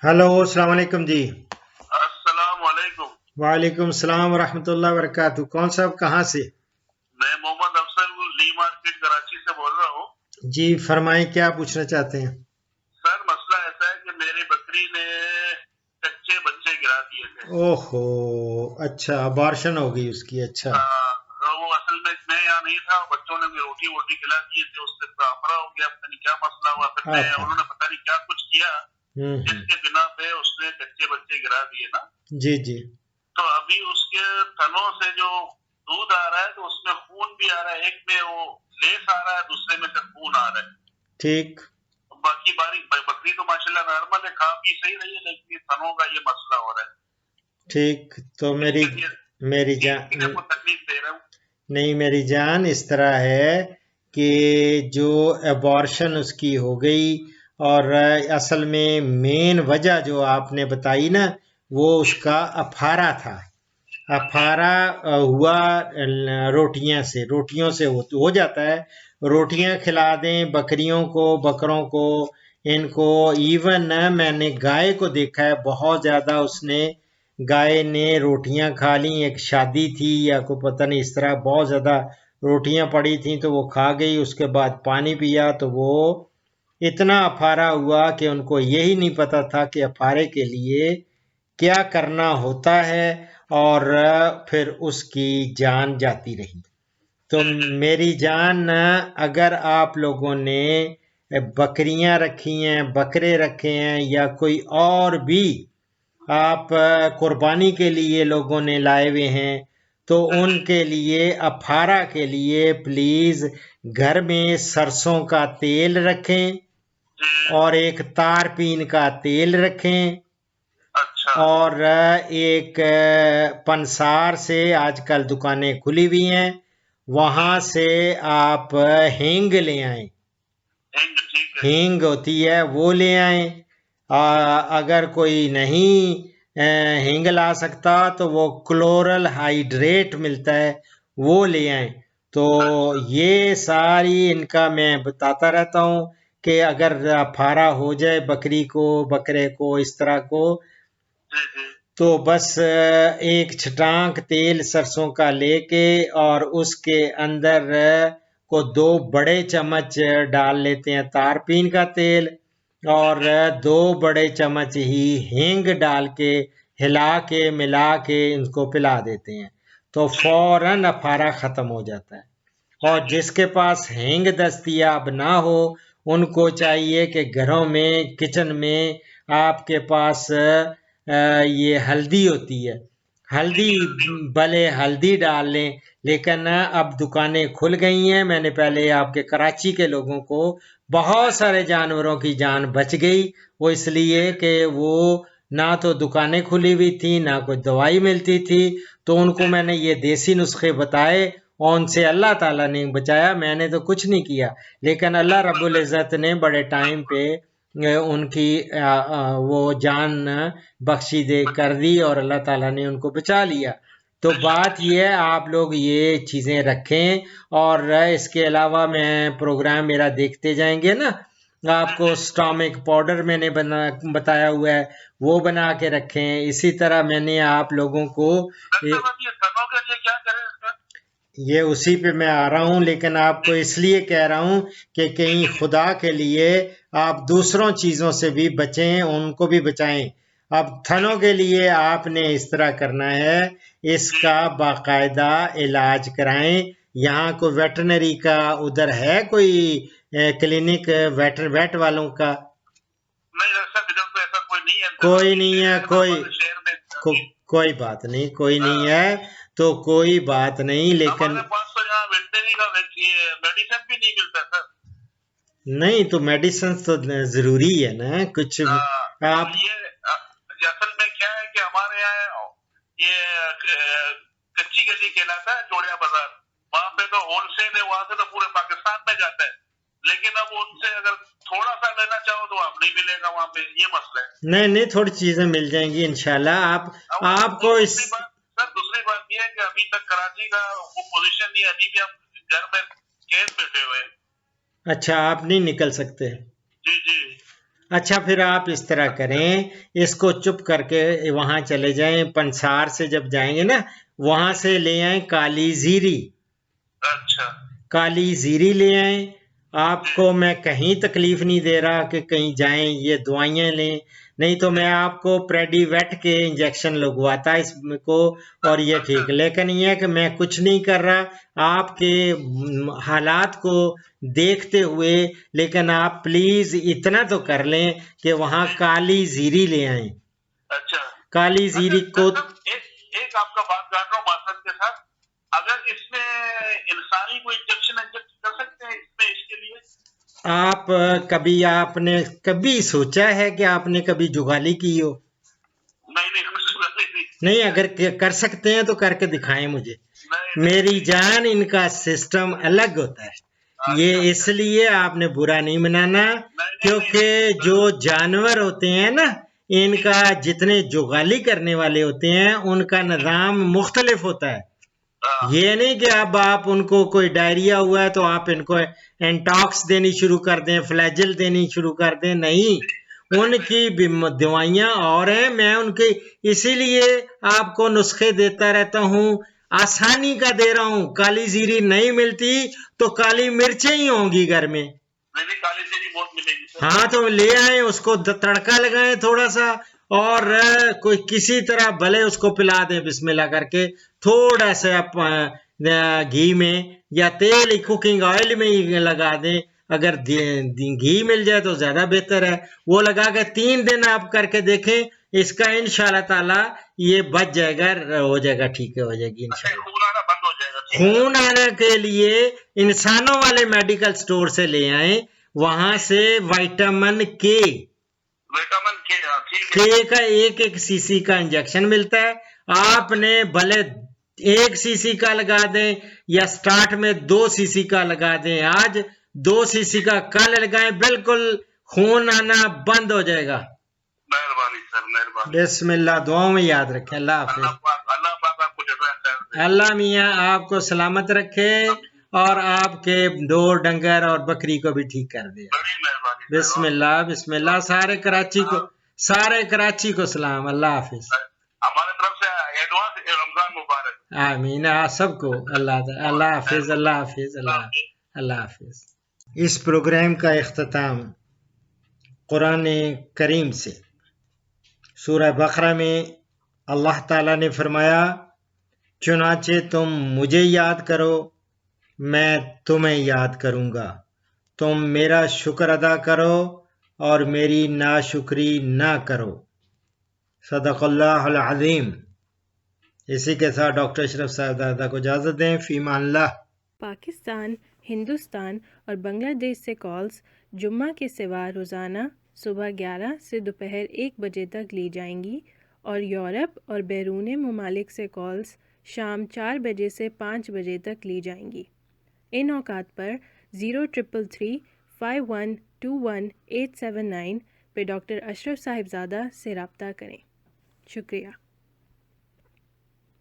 Hello अस्सलाम वालेकुम जी। अस्सलाम वालेकुम। वालेकुम सलाम वरहमतुल्लाहि वबरकातुहू। कौन साहब कहाँ से? मैं मोहम्मद अफजल ली मार्केट कराची से बोल रहा हूँ। जी फरमाएं, क्या पूछना चाहते हैं? सर मसला ऐसा है कि मेरी बकरी ने कच्चे बच्चे गिरा दिए थे। ओहो, अच्छा अबॉर्शन हो गई उसकी, अच्छा। वो असल में मैं यहाँ नहीं था, बच्चों ने मुझे रोटी वोटी खिला दिए थे, उससे फाफड़ा हो गया, पता नहीं क्या मसला हुआ, फिर मैं आफा। उन्होंने पता नहीं क्या कुछ किया हम्म। जिसके बिना पे उसने कच्चे बच्चे गिरा दिए ना। जी जी। तो अभी उसके थनों से जो दूध आ रहा है तो उसमें खून भी आ रहा है, एक में वो लेस आ रहा है, दूसरे में से खून आ रहा है। ठीक बाकी बकरी तो माशाल्लाह नॉर्मल है, खा पी सही रही है, लेकिन ये थनों का ये मसला हो रहा है। ठीक। तो मेरी इसके लिए मेरी इसके लिए जान, आपको तकलीफ दे रहा हूँ। नहीं मेरी जान, इस तरह है कि जो अबॉर्शन उसकी हो गई, और असल में मेन वजह जो आपने बताई ना, वो जी उसका अफारा था। जी अफारा हुआ रोटियों से हो जाता है। जी रोटियां खिला दें बकरियों को, बकरों को, इनको। इवन मैंने गाय को देखा है, बहुत ज्यादा उसने, गाय ने रोटियां खा ली। एक शादी थी या कोई पता नहीं, इस तरह बहुत ज्यादा रोटियां पड़ी थी तो वो खा गई। उसके बाद पानी पिया तो वो इतना अफारा हुआ कि उनको यही नहीं पता था कि अफारे के लिए क्या करना होता है, और फिर उसकी जान जाती रही। तो जी जी मेरी जान, अगर आप लोगों ने बकरियां रखी हैं, बकरे रखे हैं, या कोई और भी आप कुर्बानी के लिए लोगों ने लाए हुए हैं, तो जी जी उनके लिए, अफारा के लिए, प्लीज घर में सरसों का तेल रखें, जी। और एक तारपीन का तेल रखें, अच्छा और एक पंसार से, आजकल दुकानें खुली हुई हैं, जी वहां से आप हींग ले आएं। ठीक है। हींग होती है वो ले आएं। अगर कोई नहीं हींग ला सकता तो वो क्लोरल हाइड्रेट मिलता है, वो ले आएं। तो अच्छा ये सारी इनका मैं बताता रहता हूँ कि अगर फारा हो जाए बकरी को, बकरे को, इस तरह को, जी जी तो बस एक छटांक तेल सरसों का लेके, और उसके अंदर को 2 बड़े चम्मच डाल लेते हैं तारपीन का तेल, जी और जी 2 बड़े चम्मच ही हींग डाल के, हिला के मिला के इनको पिला देते हैं, तो जी फौरन अफारा खत्म हो जाता है। जी और जी जिसके पास हींग दस्तयाब ना हो, उनको जी चाहिए कि घरों में, किचन में आपके पास ये हल्दी होती है, जी हल्दी, जी हल्दी हो। भले हल्दी डाल लें, लेकिन अब दुकानें खुल गई हैं। मैंने पहले आपके कराची के लोगों को, जी बहुत सारे जानवरों की जान बच गई, वो जी इसलिए कि वो ना तो दुकानें खुली हुई थी, ना कोई दवाई मिलती थी, तो उनको जी मैंने ये देसी नुस्खे बताए, और उनसे अल्लाह ताला ने बचाया। मैंने तो कुछ नहीं किया, लेकिन अल्लाह बिल्कुल रब्बुल इज़्ज़त ने बड़े टाइम बिल्कुल पे उनकी वो जान बख्शी दे बच कर दी, और अल्लाह ताला ने उनको बचा लिया। तो बेशक बात बेशक। यह है, आप लोग ये चीज़ें रखें, और इसके अलावा मैं प्रोग्राम मेरा देखते जाएंगे ना, जी आपको जी स्टॉमिक पाउडर मैंने बताया हुआ है, वो बना के रखें। इसी तरह मैंने आप लोगों को डॉक्टर साहब ये थनों के लिए क्या करें इसका? ये उसी पे मैं आ रहा हूं, लेकिन जी आपको इसलिए कह रहा हूं कि जी कहीं जी खुदा के लिए आप दूसरों चीजों से भी बचें, उनको भी बचाएं। अब जी थनों के लिए आपने इस तरह करना है, जी। इसका बाकायदा इलाज कराएं। यहाँ कोई वेटनरी का उधर है कोई क्लिनिक, वेट वालों का? नहीं ऐसा इधर तो ऐसा कोई नहीं है, कोई अभी नहीं है, मेरे है ना हमारे शहर में को, अभी। कोई बात नहीं, कोई नहीं हाँ, है, तो कोई बात नहीं, लेकिन हमारे पास तो यहाँ वेटनरी का मेडिसिन भी नहीं मिलता सर। नहीं तो मेडिसिन तो जरूरी है ना कुछ। तो आप, ये असल में क्या है कि हमारे यहाँ ये कच्ची गली कहलाता है, चोड़िया बाजार, वहाँ पे तो होलसेल है, वहाँ से तो पूरे पाकिस्तान में जाता है, लेकिन अब उनसे अगर थोड़ा सा लेना चाहो तो आप नहीं मिलेगा वहाँ पे, ये मसला है। नहीं नहीं, थोड़ी चीजें मिल जाएंगी इंशाल्लाह। आप, अब और आपको इस, दूसरी बात सर, दूसरी बात ये है कि अभी तक कराची का वो पोजीशन नहीं है, अभी भी हम घर में कैद बैठे हुए हैं। अच्छा आप नहीं निकल सकते? जी जी اچھا پھر آپ اس طرح کریں، اس کو چپ کر کے وہاں چلے جائیں، پنسار سے جب جائیں گے نا وہاں سے لے آئیں کالی زیری، اچھا کالی زیری لے آئیں. آپ کو میں کہیں تکلیف نہیں دے رہا کہ کہیں جائیں یہ دوائیاں لیں، نہیں تو میں آپ کو پریڈی ویٹ کے انجیکشن لگواتا اس کو اور یہ ٹھیک. لیکن یہ کہ میں کچھ نہیں کر رہا آپ کے حالات کو دیکھتے ہوئے، لیکن آپ پلیز اتنا تو کر لیں کہ وہاں کالی زیری لے آئیں. اچھا کالی زیری کو ایک آپ کا بات کر رہا ہوں معذرت کے ساتھ، اگر اس میں انسانی کوئی انجیکشن کر سکتے ہیں اس میں اس کے لیے؟ آپ آپ نے کبھی سوچا ہے کہ آپ نے کبھی جگالی کی ہو؟ نہیں، اگر کر سکتے ہیں تو کر کے دکھائیں مجھے. میری جان ان کا سسٹم الگ ہوتا ہے، یہ اس لیے آپ نے برا نہیں منانا، کیونکہ جو جانور ہوتے ہیں نا ان کا جتنے جغالی کرنے والے ہوتے ہیں ان کا نظام مختلف ہوتا ہے. یہ نہیں کہ اب آپ ان کو کوئی ڈائریا ہوا ہے تو آپ ان کو اینٹاکس دینی شروع کر دیں، فلیجل دینی شروع کر دیں، نہیں، ان کی دوائیاں اور ہیں. میں ان کی اسی لیے آپ کو نسخے دیتا رہتا ہوں، آسانی کا دے رہا ہوں. کالی زیری نہیں ملتی تو کالی مرچیں ہی ہوں گی گھر میں. کالی زیری بہت ملے گی. ہاں تو لے آئیں، اس کو تڑکا لگائیں تھوڑا سا، اور کوئی کسی طرح بھلے اس کو پلا دیں بسم اللہ کر کے، تھوڑا سا گھی میں یا تیل کوکنگ آئل میں ہی لگا دیں. اگر گھی مل جائے تو زیادہ بہتر ہے. وہ لگا کے 3 دن آپ کر کے دیکھیں، اس کا انشاءاللہ تعالی یہ بچ جائے گا، ہو جائے گا، ٹھیک ہو جائے گی انشاءاللہ. خون آنا بند ہو جائے گا. خون آنے کے لیے انسانوں والے میڈیکل سٹور سے لے آئیں، وہاں سے وائٹامن کے کا 1 سی سی کا انجیکشن ملتا ہے. آپ نے بھلے 1 سی سی کا لگا دیں یا سٹارٹ میں 2 سی سی کا لگا دیں، آج 2 سی سی کا کل لگائیں، بالکل خون آنا بند ہو جائے گا. مہربانی سر، مہربانی. بسم اللہ، دعاؤں میں یاد رکھیں. اللہ حافظ. اللہ پاک آپ کو جزائے خیر. اللہ میاں آپ کو سلامت رکھے اور آپ کے ڈور ڈنگر اور بکری کو بھی ٹھیک کر دے. بڑی مہربانی. بسم اللہ، بسم اللہ. سارے کراچی کو سلام. اللہ حافظ. ہمارے طرف سے ایڈوانس رمضان مبارک. آمین. سب کو اللہ حافظ. اللہ حافظ. اللہ حافظ. اس پروگرام کا اختتام قرآن کریم سے سورہ بقرہ میں اللہ تعالیٰ نے فرمایا، چنانچہ تم مجھے یاد کرو، میں تمہیں یاد کروں گا، تم میرا شکر ادا کرو اور میری ناشکری نہ کرو. صدق اللہ العظیم. اسی کے ساتھ ڈاکٹر اشرف صاحب دادا کو اجازت دیں. فی امان اللہ. پاکستان، ہندوستان اور بنگلہ دیش سے کالز جمعہ کے سوا روزانہ صبح 11 سے دوپہر 1 بجے تک لی جائیں گی، اور یورپ اور بیرون ممالک سے کالز شام 4 بجے سے 5 بجے تک لی جائیں گی. ان اوقات پر 0333 5121 879 پہ ڈاکٹر اشرف صاحبزادہ سے رابطہ کریں. شکریہ.